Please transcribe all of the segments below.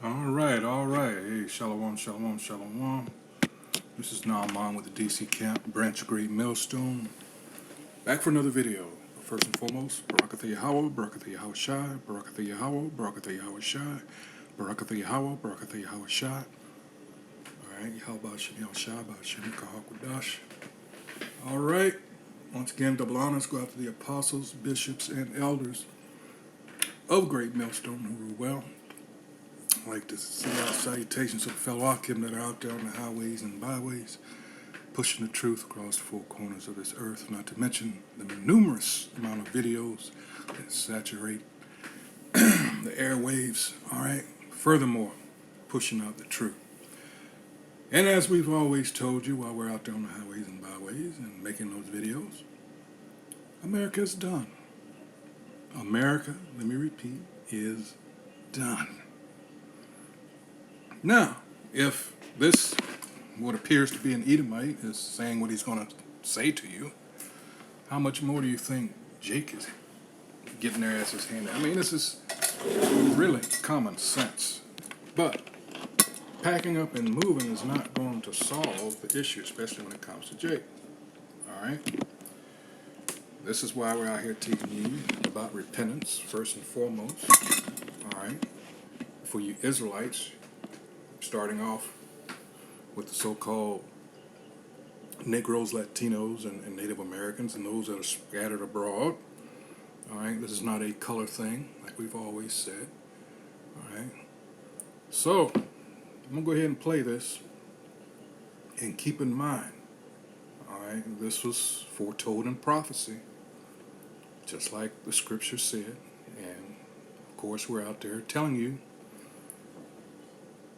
All right. Hey, shalom, shalom, shalom. This is Naaman with the DC Camp, Branch of Great Millstone. Back for another video. First and foremost, Barakatha Yahweh, Barakatha Yahweh Shai, Barakatha Yahweh, Barakatha Yahweh Shai, Barakatha Yahweh, Barakatha Yahweh Shai. Alright, Yahweh Shem Yahweh Shai, Shem Kahakwadash. Alright, once again, double honors go out to the apostles, bishops, and elders of Great Millstone who rule well. I'd like to send out salutations to the fellow Akim that are out there on the highways and byways, pushing the truth across the four corners of this earth, not to mention the numerous amount of videos that saturate the airwaves, all right? Furthermore, pushing out the truth. And as we've always told you while we're out there on the highways and byways and making those videos, America's done. America, let me repeat, is done. Now, if this, what appears to be an Edomite, is saying what he's going to say to you, how much more do you think Jake is getting their asses handed? I mean, this is really common sense. But packing up and moving is not going to solve the issue, especially when it comes to Jake. All right? This is why we're out here teaching you about repentance, first and foremost. All right? For you Israelites, starting off with the so-called Negroes, Latinos, and Native Americans, and those that are scattered abroad. All right, this is not a color thing, like we've always said. All right, so I'm gonna go ahead and play this, and keep in mind, all right, this was foretold in prophecy, just like the scripture said, and of course we're out there telling you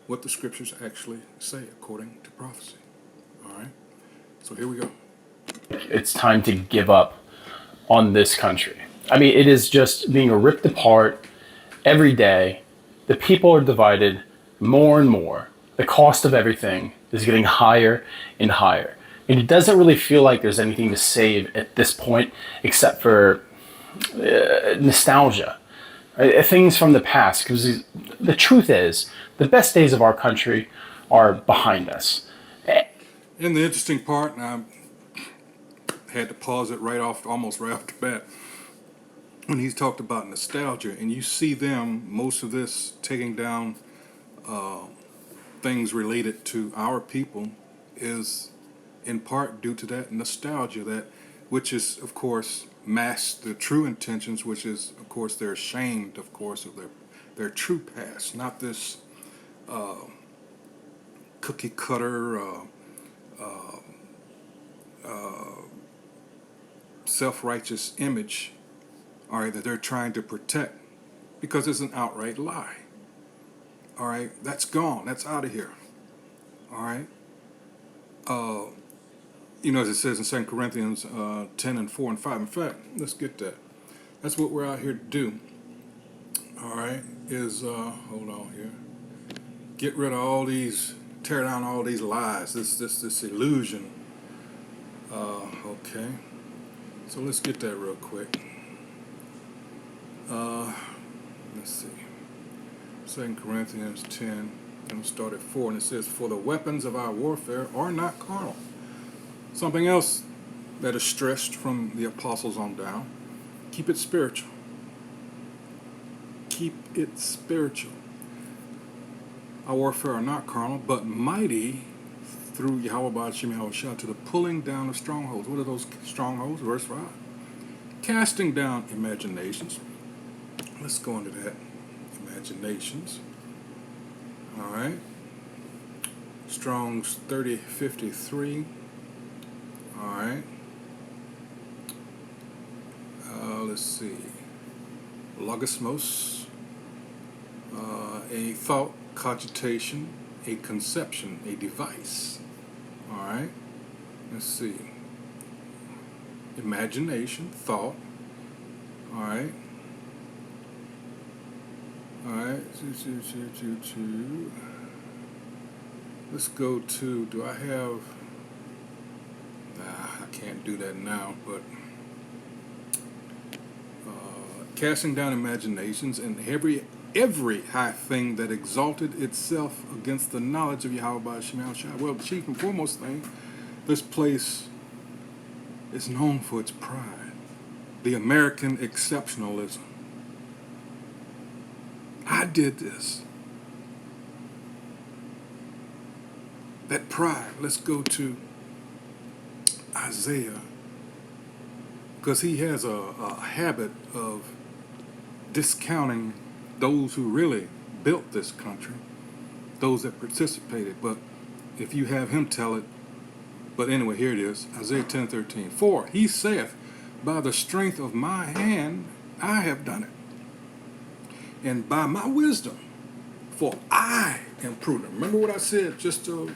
what the scriptures actually say according to prophecy. All right, so here we go. It's time to give up on this country. I mean, it is just being ripped apart every day. The people are divided more and more. The cost of everything is getting higher and higher. And it doesn't really feel like there's anything to save at this point except for nostalgia. Things from the past. Because the truth is, the best days of our country are behind us. And the interesting part, and I had to pause it almost right off the bat, when he's talked about nostalgia, and you see them, most of this taking down things related to our people is in part due to that nostalgia, which is, of course, masks the true intentions, which is, of course, they're ashamed, of course, of their true past, not this cookie cutter, self-righteous image, all right, that they're trying to protect, because it's an outright lie. All right, that's gone. That's out of here. All right. As it says in 2 Corinthians 10 and 4 and 5. In fact, let's get that. That's what we're out here to do. All right, is hold on here. Get rid of all these, tear down all these lies. This illusion. Okay. So let's get that real quick. Let's see. 2 Corinthians 10, and we'll start at 4, and it says, "For the weapons of our warfare are not carnal." Something else that is stressed from the apostles on down. Keep it spiritual. Keep it spiritual. Our warfare are not carnal, but mighty through Yahweh Shem Yahweh Shah to the pulling down of strongholds. What are those strongholds? Verse 5. Casting down imaginations. Let's go into that. Imaginations. All right. Strong's 3053. All right. Let's see. Logismos. A thought, cogitation, a conception, a device. All right. Let's see. Imagination, thought. All right. All right. Let's go to. Do I have? I can't do that now. But casting down imaginations and every high thing that exalted itself against the knowledge of Yahweh by Shemal Shai. Well, the chief and foremost thing, this place is known for its pride, the American exceptionalism. I did this. That pride. Let's go to Isaiah, because he has a habit of discounting those who really built this country, those that participated. But if you have him tell it, but anyway, here it is, Isaiah 10:13. For he saith, by the strength of my hand I have done it, and by my wisdom, for I am prudent. Remember what I said just a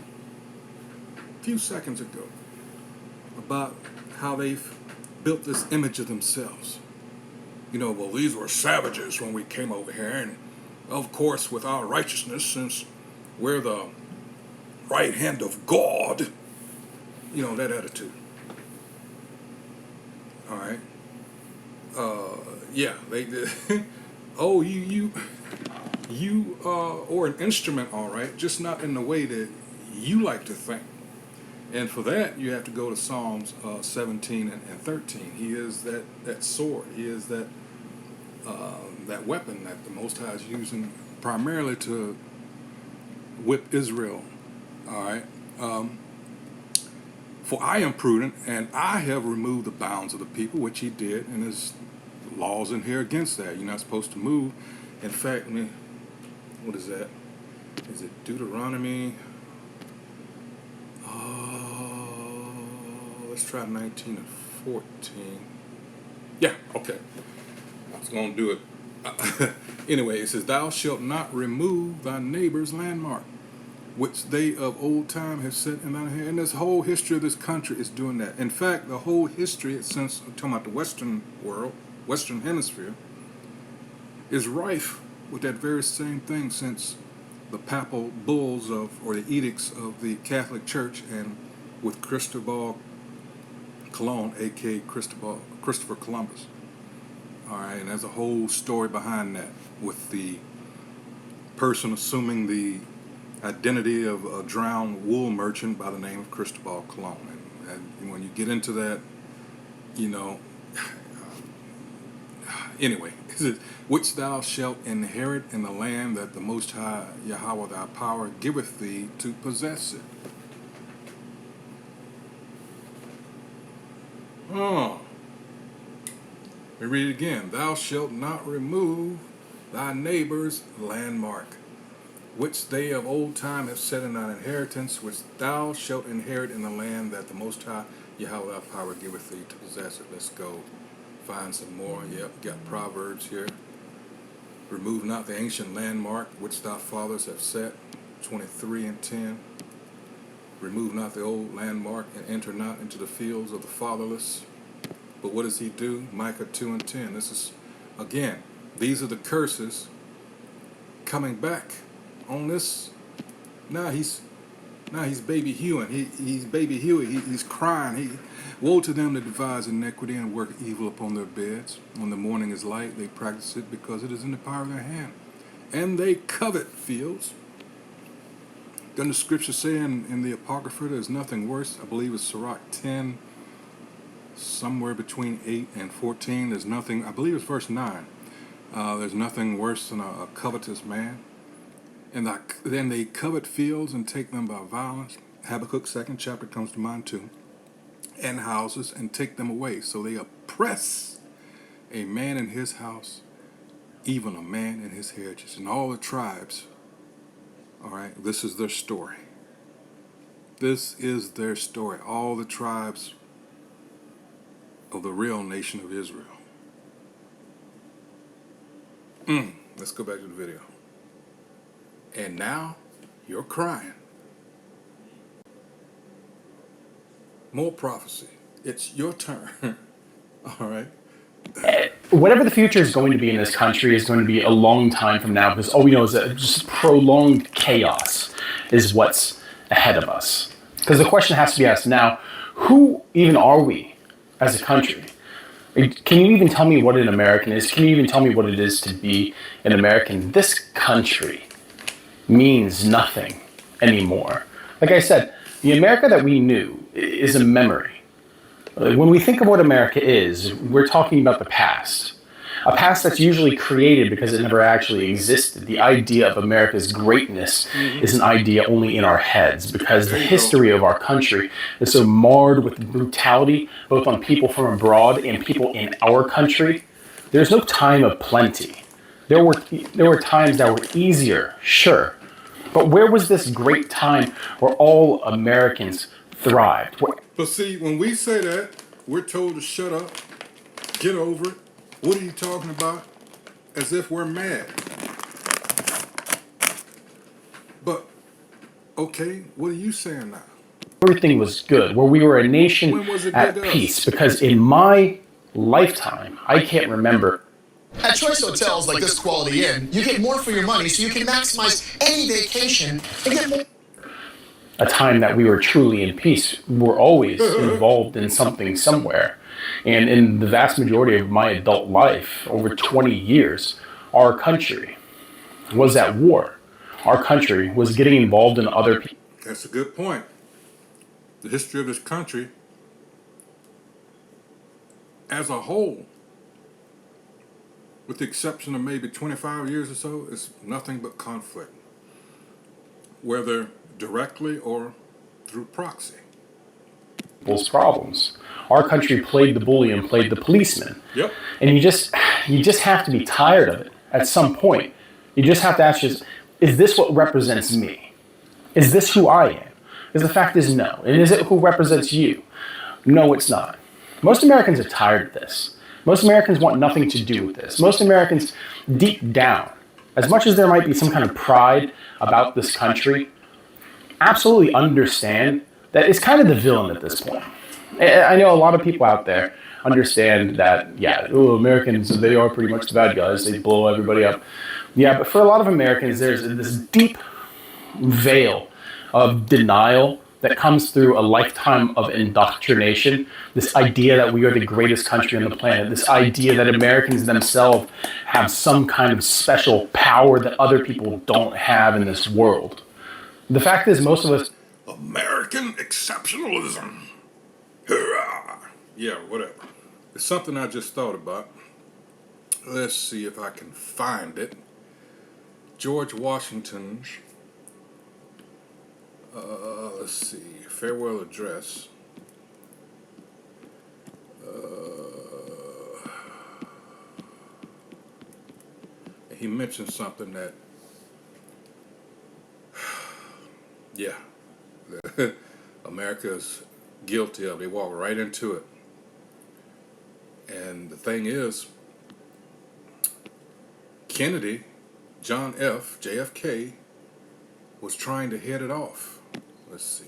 few seconds ago about how they've built this image of themselves. You know, well, these were savages when we came over here, and of course, with our righteousness, since we're the right hand of God, you know, that attitude. All right. Yeah, they did. Oh, you or an instrument, all right, just not in the way that you like to think. And for that, you have to go to Psalms 17 and 13. He is that sword. He is that weapon that the Most High is using primarily to whip Israel. All right. For I am prudent, and I have removed the bounds of the people, which he did, and there's laws in here against that. You're not supposed to move. In fact, what is that? Is it Deuteronomy? Let's try 19 and 14. Yeah, okay. I was going to do it. Anyway, it says, thou shalt not remove thy neighbor's landmark, which they of old time have set in thine hand. And this whole history of this country is doing that. In fact, the whole history, since I'm talking about the Western world, Western Hemisphere, is rife with that very same thing since the papal bulls or the edicts of the Catholic Church, and with Cristobal Colon, aka Christopher Columbus. All right, and there's a whole story behind that with the person assuming the identity of a drowned wool merchant by the name of Cristobal Colon. And when you get into that, you know, anyway, it says, which thou shalt inherit in the land that the Most High Yahweh thy power giveth thee to possess it. Oh. Let me read it again. Thou shalt not remove thy neighbor's landmark, which they of old time have set in thine inheritance, which thou shalt inherit in the land that the Most High Yahweh thy power giveth thee to possess it. Let's go find some more. Yep, got Proverbs here. Remove not the ancient landmark which thy fathers have set, 23 and 10. Remove not the old landmark, and enter not into the fields of the fatherless. But what does he do? Micah 2 and 10. This is, again, these are the curses coming back on this. Now he's baby hewing. He's baby Huey. He's crying. Woe to them that devise iniquity and work evil upon their beds. When the morning is light, they practice it because it is in the power of their hand. And they covet fields. Doesn't the scripture say in the Apocrypha there's nothing worse? I believe it's Sirach 10, somewhere between 8 and 14. There's nothing, I believe it's verse 9. There's nothing worse than a covetous man. And then they covet fields and take them by violence. Habakkuk 2nd chapter comes to mind too. And houses and take them away. So they oppress a man in his house, even a man in his heritage. And all the tribes, all right, this is their story. This is their story. All the tribes of the real nation of Israel. Let's go back to the video. And now you're crying. More prophecy. It's your turn. All right. Whatever the future is going to be in this country is going to be a long time from now, because all we know is that just prolonged chaos is what's ahead of us. Because the question has to be asked now, who even are we as a country? Like, can you even tell me what an American is? Can you even tell me what it is to be an American? This country means nothing anymore. Like I said, the America that we knew is a memory. When we think of what America is, we're talking about the past. A past that's usually created because it never actually existed. The idea of America's greatness is an idea only in our heads because the history of our country is so marred with brutality, both on people from abroad and people in our country. There's no time of plenty. There were times that were easier, sure, but where was this great time where all Americans thrived? But see, when we say that, we're told to shut up, get over it. What are you talking about? As if we're mad. But, okay, what are you saying now? Everything was good, where we were a nation When was it at good to us? peace. Because in my lifetime, I can't remember At choice hotels like this Quality Inn, you get more for your money so you can maximize any vacation and get more. a time that we were truly in peace. We're always involved in something somewhere. And in the vast majority of my adult life, over 20 years, our country was at war. Our country was getting involved in other people. That's a good point. The history of this country as a whole, with the exception of maybe 25 years or so, is nothing but conflict, whether directly or through proxy. People's problems. Our country played the bully and played the policeman. Yep. And you just have to be tired of it at some point. You just have to ask yourself, is this what represents me? Is this who I am? Because the fact is no. And is it who represents you? No, it's not. Most Americans are tired of this. Most Americans want nothing to do with this. Most Americans, deep down, as much as there might be some kind of pride about this country, absolutely understand that it's kind of the villain at this point. I know a lot of people out there understand that, yeah, Americans, they are pretty much the bad guys. They blow everybody up. Yeah, but for a lot of Americans, there's this deep veil of denial that comes through a lifetime of indoctrination. This idea that we are the greatest country on the planet. This idea that Americans themselves have some kind of special power that other people don't have in this world. The fact is, most of us... American exceptionalism. Hurrah! Yeah, whatever. It's something I just thought about. Let's see if I can find it. George Washington's, let's see, farewell address. He mentioned something that, yeah, America's guilty of. They walk right into it. And the thing is, Kennedy, John F., JFK, was trying to head it off. Let's see.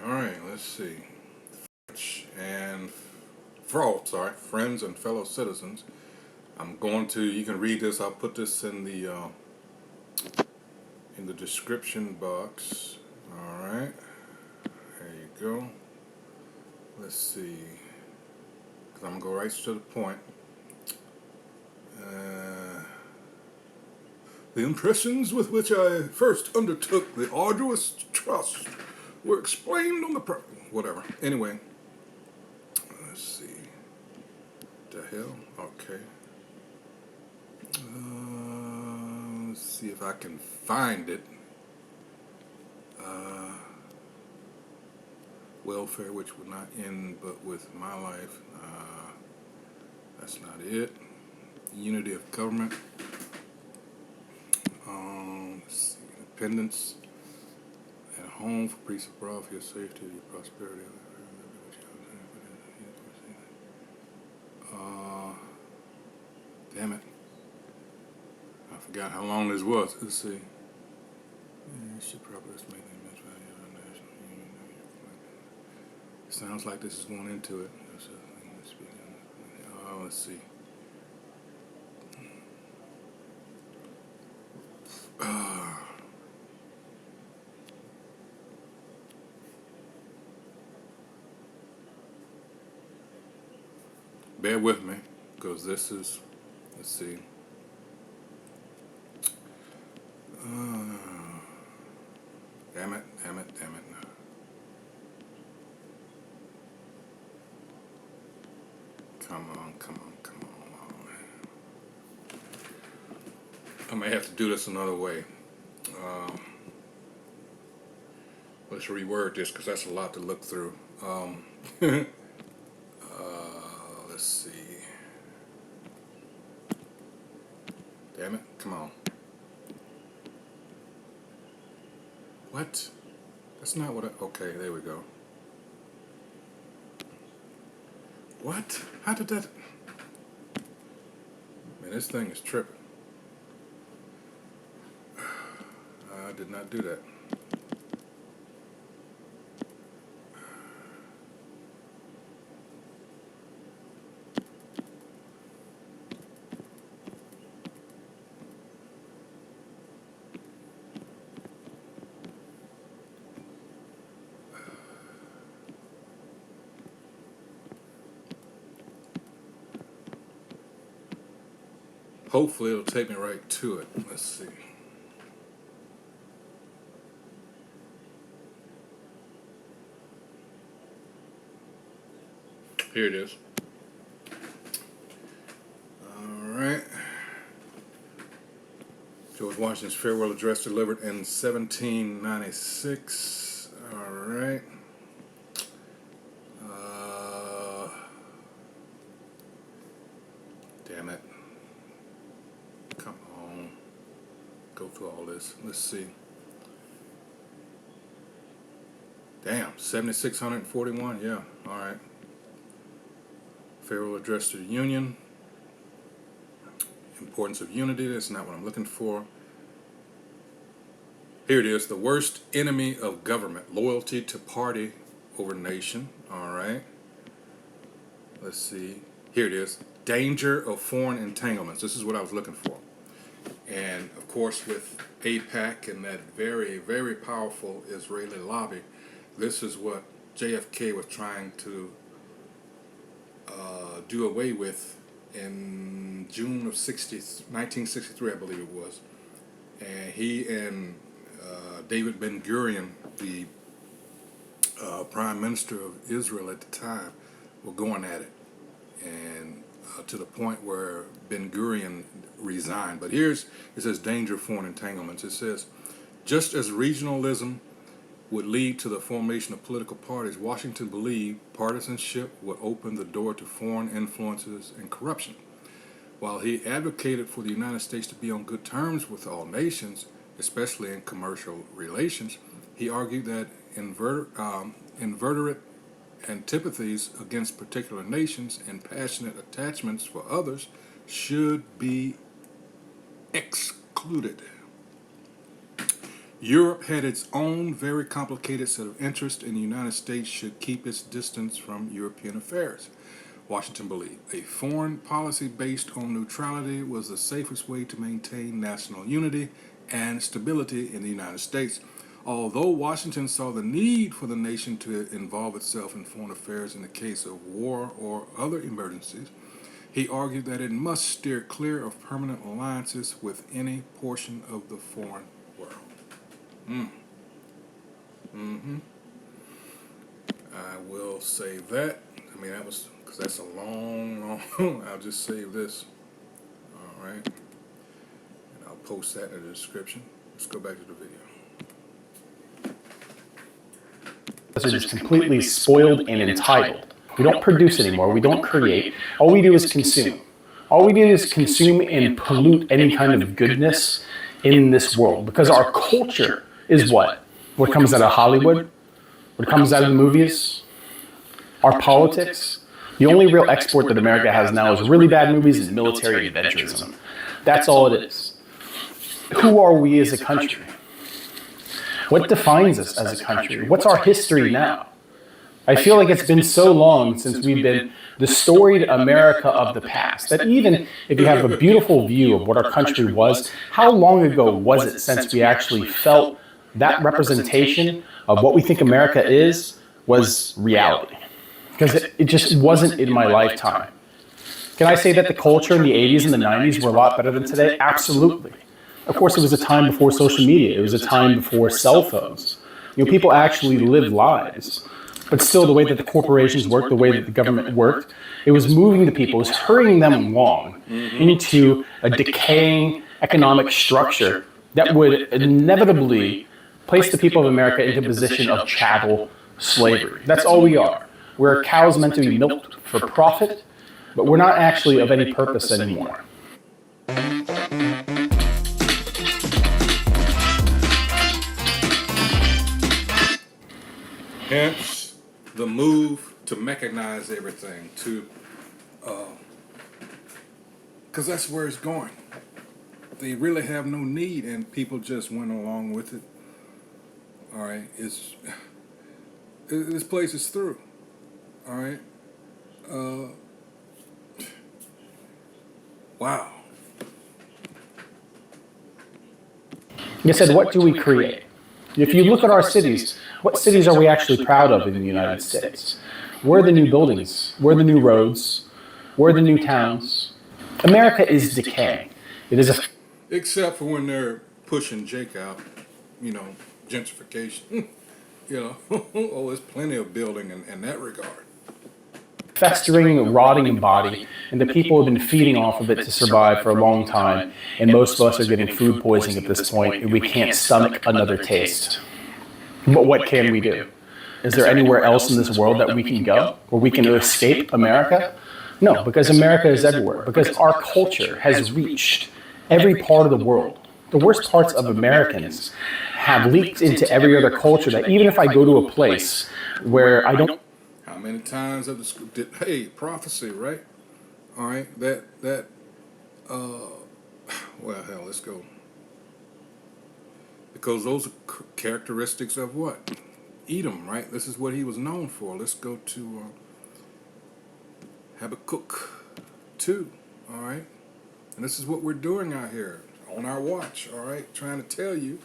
All right, let's see. Friends and fellow citizens. I'm going to, you can read this, I'll put this in the description box. All right, there you go. Let's see, because I'm going to go right to the point. The impressions with which I first undertook the arduous trust were explained on the whatever. Anyway, let's see. The hell? Okay. Let's see if I can find it. Welfare, which would not end but with my life. That's not it. Unity of government. Let's see. Independence at home for peace abroad, for your safety, your prosperity. Damn it. I forgot how long this was. Let's see. Should probably make the immense value of our national union. It sounds like this is going into it. Let's see. bear with me, because this is, let's see. Damn it. Come on. I may have to do this another way. Let's reword this, because that's a lot to look through. Let's see. Damn it, come on. What? That's not what I, okay, there we go. What? How did that? Man, this thing is tripping. I did not do that. Hopefully it'll take me right to it. Let's see. Here it is. Alright. George Washington's farewell address delivered in 1796. Alright. Damn it. Come on. Go through all this. Let's see. Damn, 7641. Yeah, alright. Farewell address to the Union. Importance of unity. That's not what I'm looking for. Here it is. The worst enemy of government. Loyalty to party over nation. Alright. Let's see. Here it is. Danger of foreign entanglements. This is what I was looking for. And of course with AIPAC and that very, very powerful Israeli lobby, this is what JFK was trying to do away with in June of 1963, I believe it was. And he and David Ben-Gurion, the Prime Minister of Israel at the time, were going at it. And to the point where Ben-Gurion resigned. But it says danger of foreign entanglements. It says, just as regionalism would lead to the formation of political parties, Washington believed partisanship would open the door to foreign influences and corruption. While he advocated for the United States to be on good terms with all nations, especially in commercial relations, he argued that inveterate antipathies against particular nations and passionate attachments for others should be excluded. Europe had its own very complicated set of interests, and the United States should keep its distance from European affairs. Washington believed a foreign policy based on neutrality was the safest way to maintain national unity and stability in the United States. Although Washington saw the need for the nation to involve itself in foreign affairs in the case of war or other emergencies, he argued that it must steer clear of permanent alliances with any portion of the foreign world. I will save that. I mean, that was, because that's a long, I'll just save this. All right. And I'll post that in the description. Let's go back to the video. Are just completely spoiled and entitled. We don't produce anymore. We don't create. All we do is consume. All we do is consume and pollute any kind of goodness in this world, because our culture is what comes out of Hollywood, what comes out of the movies, our politics. The only real export that America has now is really bad movies and military adventurism. That's all it is. Who are we as a country? What defines us as a country? What's our history now? I feel like it's been so long since we've been the storied America of the past, that even if you have a beautiful view of what our country was, how long ago was it since we actually felt that representation of what we think America is was reality? Because it just wasn't in my lifetime. Can I say that the culture in the 80s and the 90s were a lot better than today? Absolutely. Of course, it was a time before social media. It was a time before cell phones. People actually lived lives. But still, the way that the corporations worked, the way that the government worked, it was moving the people, it was hurrying them along into a decaying economic structure that would inevitably place the people of America into a position of chattel slavery. That's all we are. We're cows meant to be milked for profit, but we're not actually of any purpose anymore. Hence, the move to mechanize everything, because that's where it's going. They really have no need, and people just went along with it. All right, this place is through. All right. Wow. Like I said, what do we create? If you look at our cities, what cities are we actually proud of in the United States? Where are the new buildings? Where are the new roads? Where are the new towns? America is decaying. It is a Except for when they're pushing Jake out, gentrification. Oh, there's plenty of building in that regard. festering, rotting body, and the people have been feeding off of it to survive for a long time, and most of us are getting food poisoning at this point, and we can't stomach another taste. But what can we do? Is there anywhere else in this world that we can go, where we can escape America? No, because America is everywhere, because our culture has reached every part of the world. The worst parts of Americans have leaked into every other culture that even if I go to a place where I don't... How many times have hey, prophecy, right? All right, well, hell, let's go. Because those are characteristics of what? Edom, right? This is what he was known for. Let's go to Habakkuk 2, all right? And this is what we're doing out here on our watch, all right? Trying to tell you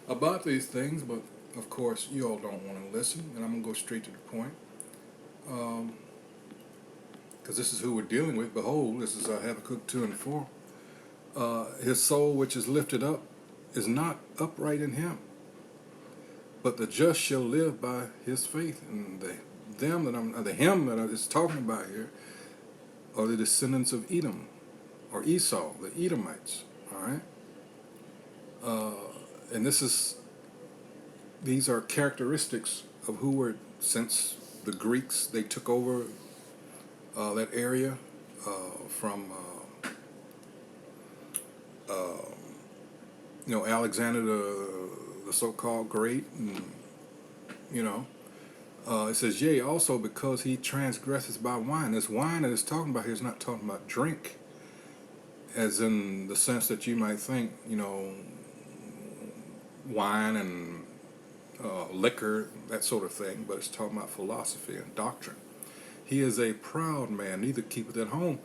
about these things, but of course, you all don't want to listen, and I'm going to go straight to the point. Because this is who we're dealing with. Behold, this is Habakkuk 2 and 4. His soul which is lifted up is not upright in him, but the just shall live by his faith. And him that it's talking about here are the descendants of Edom, or Esau, the Edomites. All right, and these are characteristics of who were, since the Greeks, they took over that area from Alexander the so-called Great, and it says, yea, also because he transgresses by wine. This wine that it's talking about here is not talking about drink, as in the sense that you might think, wine and liquor, that sort of thing, but it's talking about philosophy and doctrine. He is a proud man, neither keepeth at home,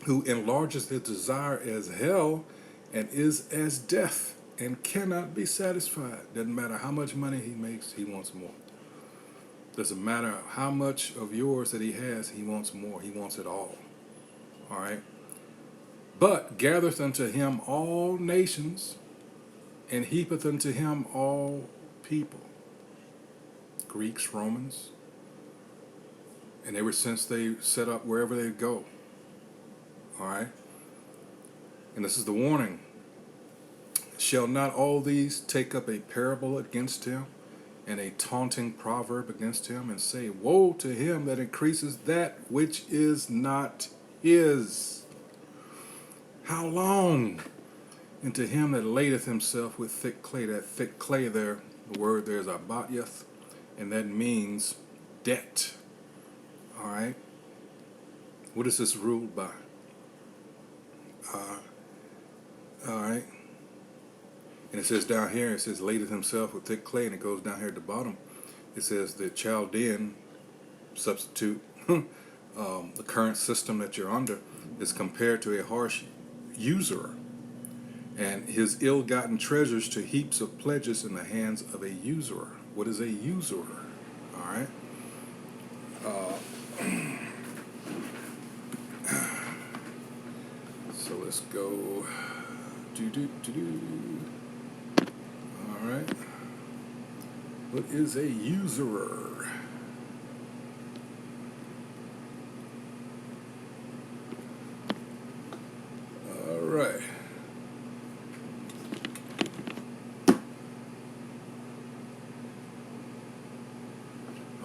who enlarges his desire as hell, and is as death, and cannot be satisfied. Doesn't matter how much money he makes, he wants more. Doesn't matter how much of yours that he has, he wants more. He wants it all. All right? But gathereth unto him all nations, and heapeth unto him all people. Greeks, Romans, and ever since they set up wherever they go. All right? And this is the warning. Shall not all these take up a parable against him, and a taunting proverb against him, and say, woe to him that increases that which is not his? How long? And to him that ladeth himself with thick clay. That thick clay there, the word there is abatyeth, and that means debt. All right? What is this ruled by? All right? And it says down here, it says, ladeth himself with thick clay, and it goes down here at the bottom. It says the Chaldean, substitute the current system that you're under, is compared to a harsh usurer, and his ill-gotten treasures to heaps of pledges in the hands of a usurer. What is a usurer? All right? let's go. All right. What is a usurer? All right.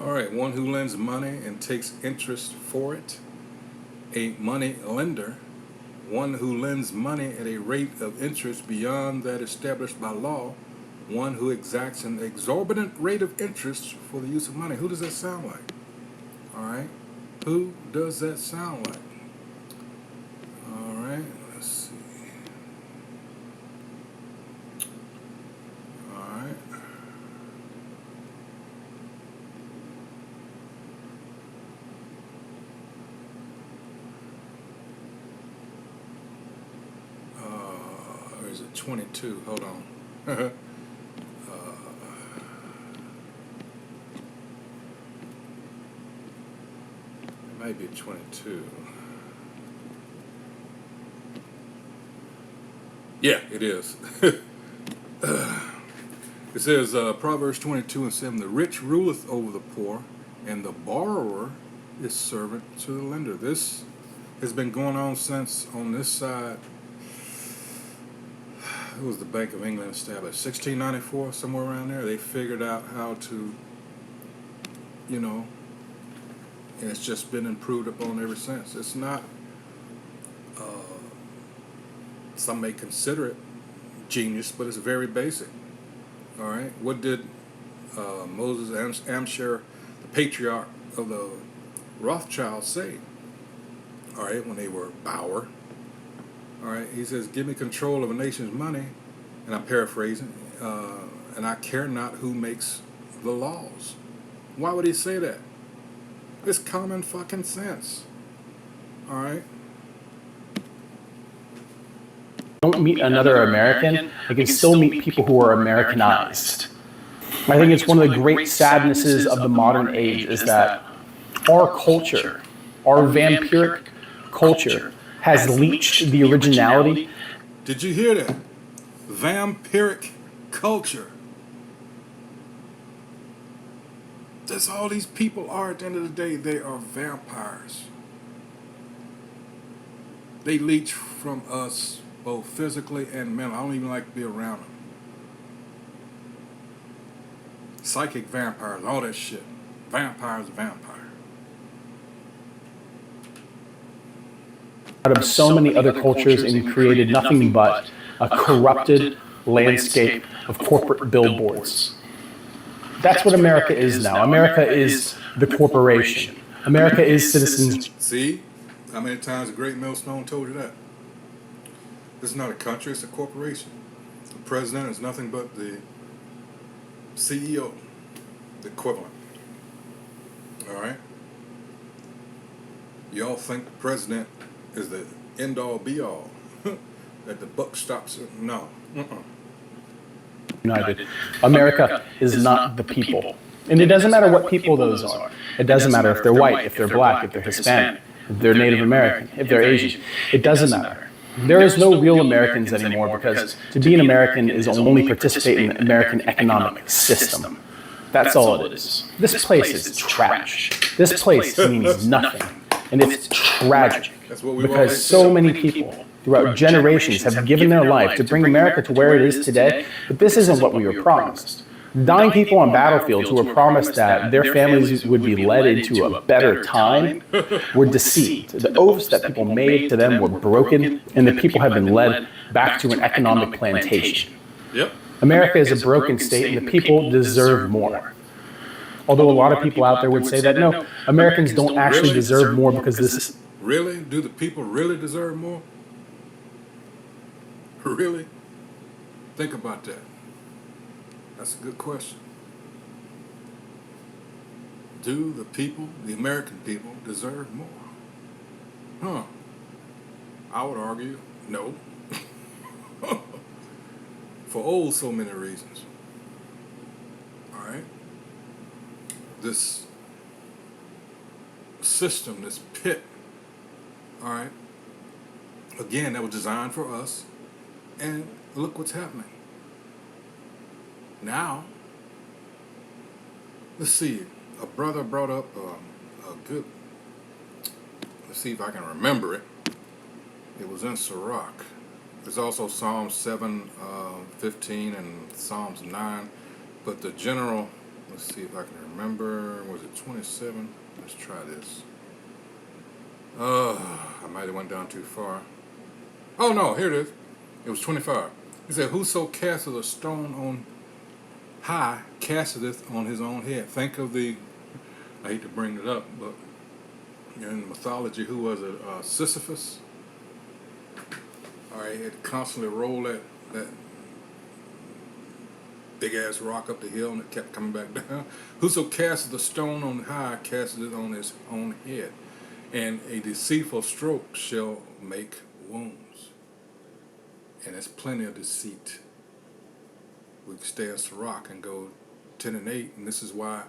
All right, one who lends money and takes interest for it. A money lender, one who lends money at a rate of interest beyond that established by law, one who exacts an exorbitant rate of interest for the use of money. Who does that sound like? All right, who does that sound like? All right, let's see. All right. Or is it 22? Hold on. It might be 22. Yeah, it is. It says, Proverbs 22:7, the rich ruleth over the poor, and the borrower is servant to the lender. This has been going on since on this side. It was the Bank of England established 1694, somewhere around there. They figured out how to, and it's just been improved upon ever since. It's not, some may consider it genius, but it's very basic. All right, what did Moses Amshar, the patriarch of the Rothschilds, say? All right, when they were Bauer. All right, he says, give me control of a nation's money, and I'm paraphrasing, and I care not who makes the laws. Why would he say that? It's common fucking sense. All right? Don't meet another American, I can still meet people who are Americanized. I think it's one of the great sadnesses of the modern age is that our culture, our vampiric culture, has leached the originality. Did you hear that? Vampiric culture. That's all these people are at the end of the day. They are vampires. They leech from us both physically and mentally. I don't even like to be around them. Psychic vampires, all that shit. Vampires, vampire. Out of so many other cultures and created nothing but a corrupted landscape of corporate billboards. That's what America is now. America is the corporation. America is citizens. See? How many times the great millstone told you that? This is not a country, it's a corporation. The president is nothing but the CEO, the equivalent. All right? Y'all think the president is the end-all, be-all, that the buck stops at? No. United. America is not the people. And it doesn't matter what people those are. It doesn't matter if they're white, if they're black, if they're Hispanic, if they're Native American, if they're Asian. It doesn't matter. There is no real Americans anymore because to be an American is only participate in the American economic system. That's all it is. This place is trash. This place means nothing. And it's tragic because so many people throughout generations have given their life to bring America to where it is today, but this isn't what we were promised. Dying people on battlefields who were promised that their families would be led into a better time were deceived. The oaths that people made to them were broken, and the people have been led back to an economic plantation. America is a broken state, and the people deserve more. Although a lot of people out there would say that, no, Americans don't actually deserve more because this is... Really? Do the people really deserve more? Really? Think about that. That's a good question. Do the people, the American people, deserve more? Huh. I would argue no. For so many reasons. All right? This system, this pit, all right, Again, that was designed for us. And look what's happening. Now, let's see. A brother brought up a good, let's see if I can remember it. It was in Sirach. There's also Psalms 7, 15, and Psalms 9. But the general, let's see if I can remember, was it 27? Let's try this. I might have went down too far. Oh no, here it is. It was 25. He said, whoso casteth a stone on high casteth on his own head. Think of the, I hate to bring it up, but in mythology, who was it? Sisyphus. All right, he had to constantly roll that big ass rock up the hill, and it kept coming back down. Whoso casteth a stone on high casteth it on his own head, and a deceitful stroke shall make wounds. And there's plenty of deceit. We can stay in Sirach and go 10 and 8, and this is why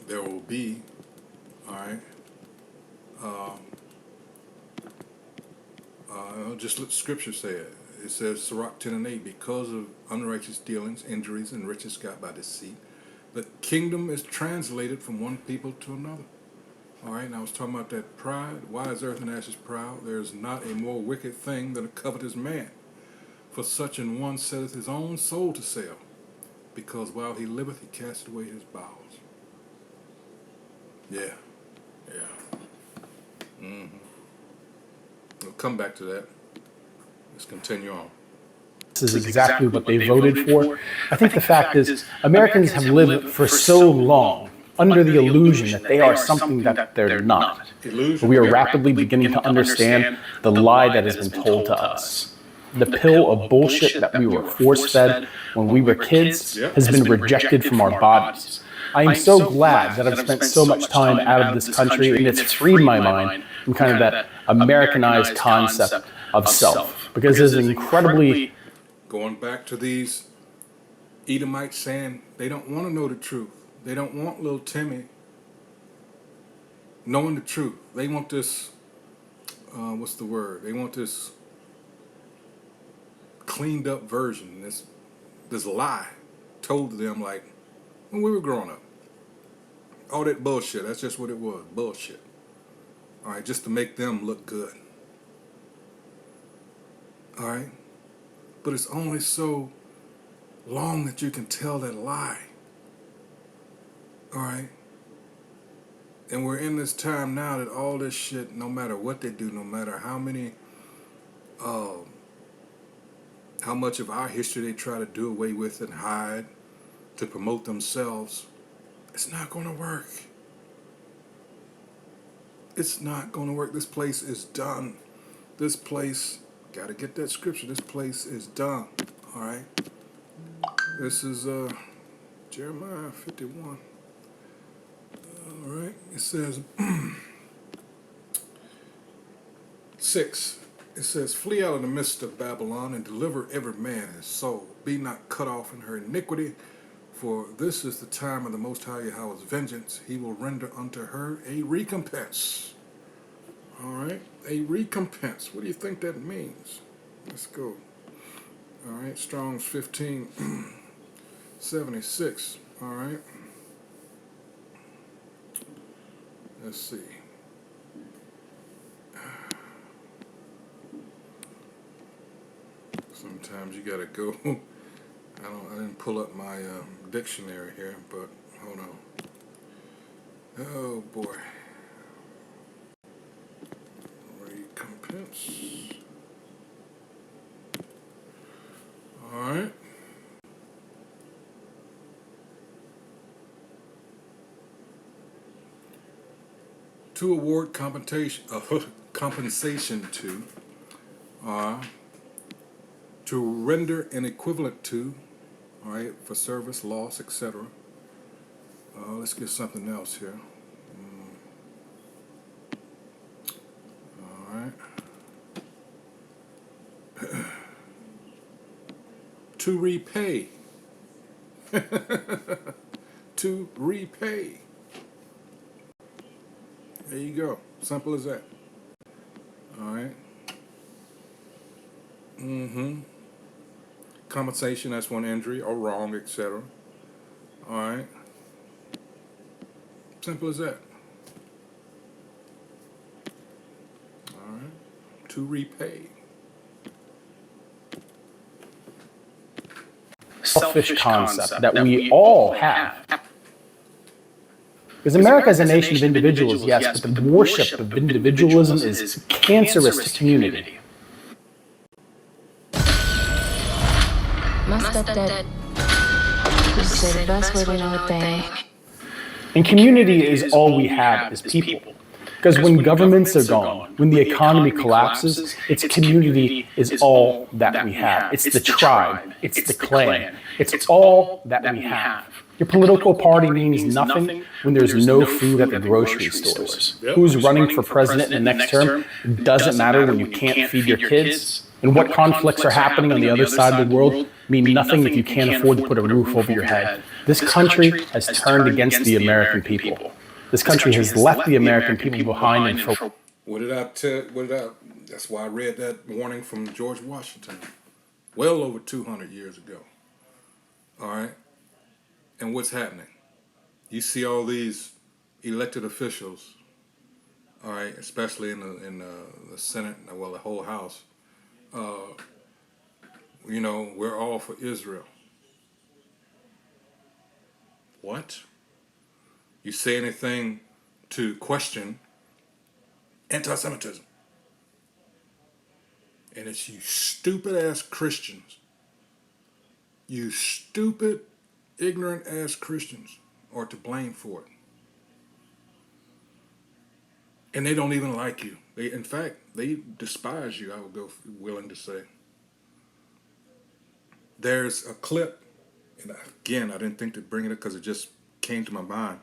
there will be, all right, just let Scripture say it. It says, Sirach 10 and 8, because of unrighteous dealings, injuries, and riches got by deceit, the kingdom is translated from one people to another. All right, and I was talking about that pride. Why is earth and ashes proud? There is not a more wicked thing than a covetous man. For such an one setteth his own soul to sale, because while he liveth he casteth away his bowels. Yeah. We'll come back to that. Let's continue on. This is exactly what they voted for. I think the fact is, Americans have lived for so long under the illusion that they are something that they're not. Illusion. We are rapidly beginning to understand the lie that has been told to us. The pill of bullshit that we were force-fed when we were kids has been rejected from our bodies. I am so glad that I've spent so much time out of this country, and it's freed my mind from kind of that Americanized concept of self, because it's incredibly... Going back to these Edomites saying they don't want to know the truth. They don't want little Timmy knowing the truth. They want this, what's the word? They want this cleaned up version, this lie told to them like when we were growing up. All that bullshit, that's just what it was, bullshit. All right, just to make them look good. All right? But it's only so long that you can tell that lie. All right? And we're in this time now that all this shit, no matter what they do, no matter how many, how much of our history they try to do away with and hide to promote themselves, it's not going to work. It's not going to work. This place is done. This place, got to get that scripture. This place is done. All right? This is Jeremiah 51. All right? It says, 6. It says, flee out of the midst of Babylon and deliver every man his soul. Be not cut off in her iniquity, for this is the time of the Most High Yahweh's vengeance. He will render unto her a recompense. All right? A recompense. What do you think that means? Let's go. All right? Strong's 1576. All right? Let's see. Sometimes you gotta go. I didn't pull up my dictionary here, but hold on. Oh boy. Recompense. All right. To award compensation to render an equivalent to, all right, for service, loss, etc. Let's get something else here. All right. To repay. To repay. There you go. Simple as that. All right. Compensation, that's one injury or wrong, etc. All right. Simple as that. All right. To repay. Selfish concept that we all have. Because America is a nation of individuals, yes, but the worship of individualism is cancerous to community. Must have that. You say the best way to know a thing. And community is all we have as people. Because when governments are gone, when the economy collapses, it's community is all that we have. It's the tribe, it's the clan, it's all that we have. Your political party means nothing when there's no food at the grocery stores. Who's running for president in the next term doesn't matter when you can't feed your kids. And what conflicts are happening on the other side of the world mean nothing if you can't afford to put a roof over your head. This country has turned against the American people. This country has left the American people behind and for... What did I tell? That's why I read that warning from George Washington, well over 200 years ago. All right. And what's happening? You see all these elected officials, all right, especially in the Senate, well, the whole House. You know, we're all for Israel. What? You say anything to question anti-Semitism. And it's you stupid ass Christians. You stupid, ignorant ass Christians are to blame for it. And they don't even like you. In fact, they despise you, I would go willing to say. There's a clip, and again, I didn't think to bring it up because it just came to my mind,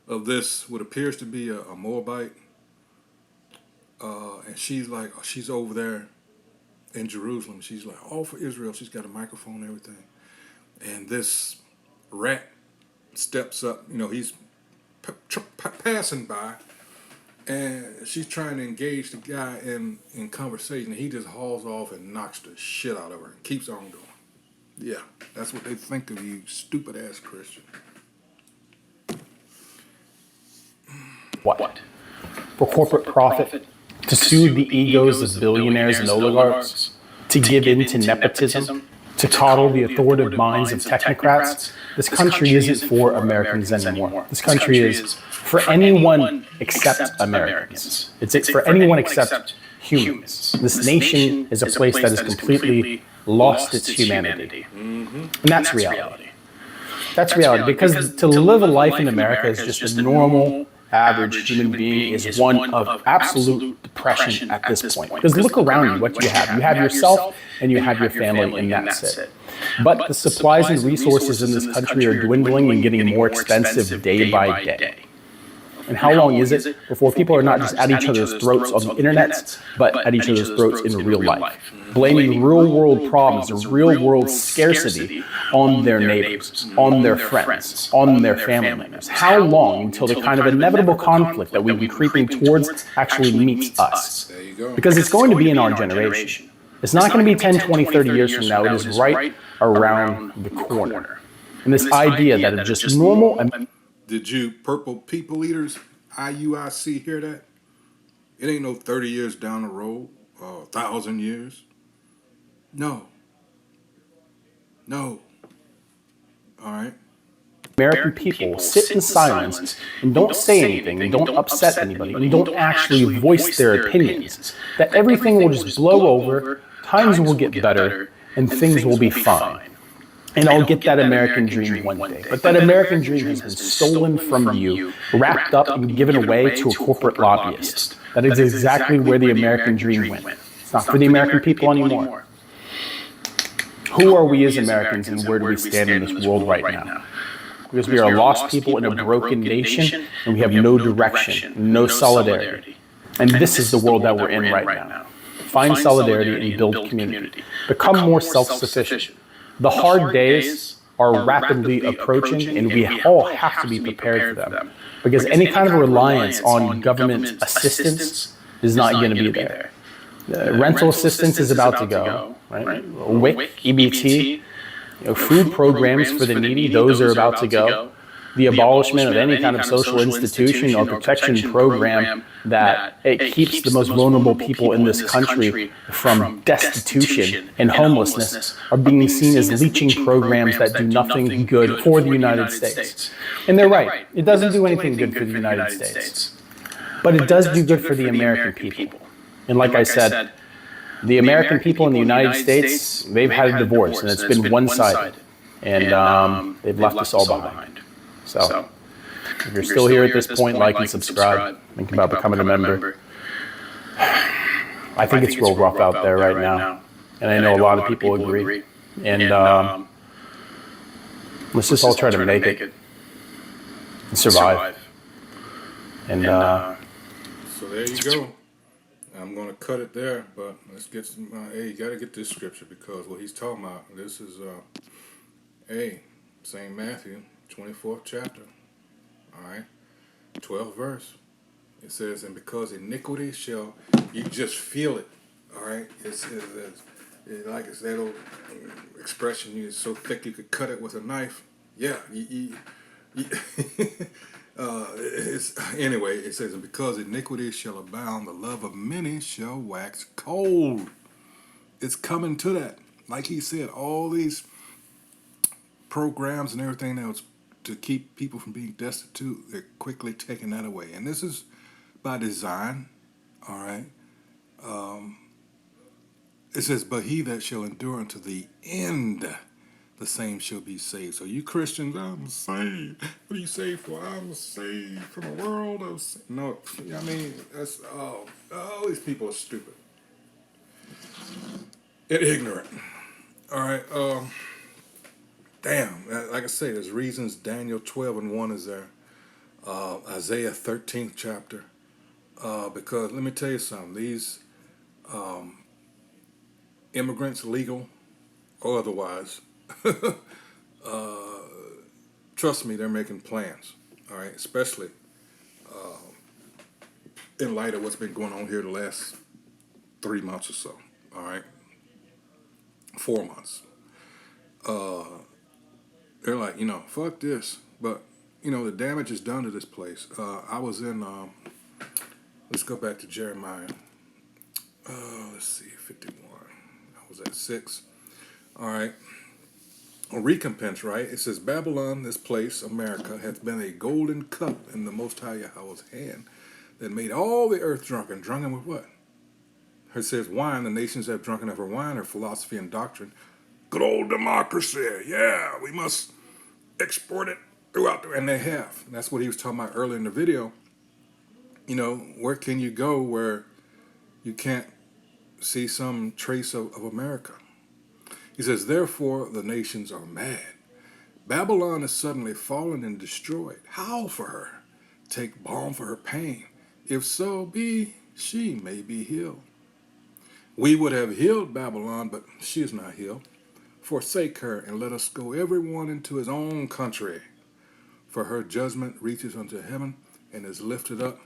of this, what appears to be a Moabite, and she's over there in Jerusalem. She's like, all for Israel. She's got a microphone and everything. And this rat steps up, you know, he's passing by, and she's trying to engage the guy in conversation. He just hauls off and knocks the shit out of her and keeps on going. Yeah, that's what they think of you, stupid ass Christian. What? For corporate profit? To soothe the egos of billionaires and oligarchs? To give in to nepotism? To coddle the authoritative minds of technocrats? This country isn't for Americans anymore. This country is for anyone except Americans. It's for anyone except humans. This nation is a place that has completely lost its humanity. And that's reality. That's reality, because to live a life in America is just a normal, average human being is one of absolute depression at this point. Because look around you, what you have. You have yourself and you have your family, and that's it. But the supplies and resources in this country are dwindling and getting more expensive day by day. And how long is it before people are not just at each other's throats on the internet, but at each other's throats in real life, blaming real world problems and real world scarcity on their neighbors, on their friends, on their family members? How long until the kind of inevitable conflict that we've been creeping towards actually meets us? Because it's going to be in our generation. It's not going to be 10, 20, 30 years from now. It is right around the corner. And this idea that it's just normal and... Did you purple people eaters, IUIC, hear that? It ain't no 30 years down the road, 1,000 years. No. All right. American people sit in silence and don't say anything and don't upset anybody and don't actually voice their opinions, that everything will just blow over, times will get better, and things will be fine. And I'll get that American dream one day. But that American dream has been stolen from you, wrapped up and given away to a corporate lobbyist. That is exactly where the American dream went. It's not for the American people anymore. Who are we as Americans, and where do we stand in this world right now? Because we are lost people in a broken nation, and we have no direction, no solidarity. And this is the world that we're in right now. Find solidarity and build community. Become more self-sufficient. The hard days are rapidly approaching, and we all have to be prepared for them. Because any kind of reliance on government assistance is not going to be there. Rental assistance is about to go, right? WIC, EBT, food programs for the needy, those are about to go. The abolishment of any kind of social institution or protection program that it keeps the most vulnerable people in this country from destitution and homelessness are being seen as leeching programs that do nothing good for the United States. And they're right. It doesn't do anything good for the United States. But it does do good for the American people. And like I said, the American people in the United States, they've had a divorce, and it's been one-sided. And they've left us all behind. So, if you're still here at this point, like and subscribe. Think about becoming a member. I think it's real rough out there right now. And I know a lot of people agree. And let's just all try to make it and survive. And so there you go. I'm going to cut it there, but let's get some, hey, you got to get this scripture, because what he's talking about, this is, St. Matthew, 24th chapter, all right, 12th verse. It says, and because iniquity shall, you just feel it, all right? It's like it's that old expression, it's so thick you could cut it with a knife. Yeah, anyway, it says, and because iniquity shall abound, the love of many shall wax cold. It's coming to that. Like he said, all these programs and everything that was to keep people from being destitute, they're quickly taking that away. And this is by design, all right? It says, but he that shall endure unto the end, the same shall be saved. So you Christians, I'm saved. What are you saved for? I'm saved from a world of sin. No, I mean, that's, all these people are stupid and ignorant. All right, damn, like I say, there's reasons. Daniel 12:1 is there. Isaiah 13th chapter. Because let me tell you something, these immigrants, legal or otherwise, trust me, they're making plans, all right, especially in light of what's been going on here the last 3 months or so, all right, 4 months. They're like, fuck this, but, the damage is done to this place. I was in, let's go back to Jeremiah, let's see, 51, I was at 6, all right. A recompense, right? It says, Babylon, this place, America, hath been a golden cup in the Most High Yahweh's hand that made all the earth drunken. Drunken with what? It says, wine, the nations have drunken of her wine, her philosophy and doctrine. Good old democracy. Yeah, we must export it throughout and they have. That's what he was talking about earlier in the video. Where can you go where you can't see some trace of America? He says, therefore the nations are mad. Babylon is suddenly fallen and destroyed. Howl for her. Take balm for her pain. If so be, she may be healed. We would have healed Babylon, but she is not healed. Forsake her, and let us go everyone into his own country. For her judgment reaches unto heaven, and is lifted up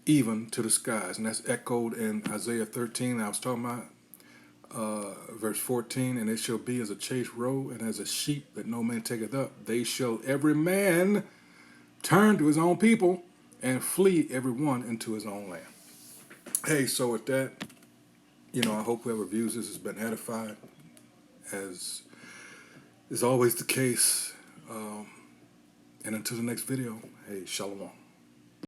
even to the skies. And that's echoed in Isaiah 13 I was talking about. Verse 14, and it shall be as a chased roe, and as a sheep that no man taketh up. They shall every man turn to his own people, and flee every one into his own land. Hey, so with that, I hope whoever views this has been edified, as is always the case. And until the next video, hey, shalom.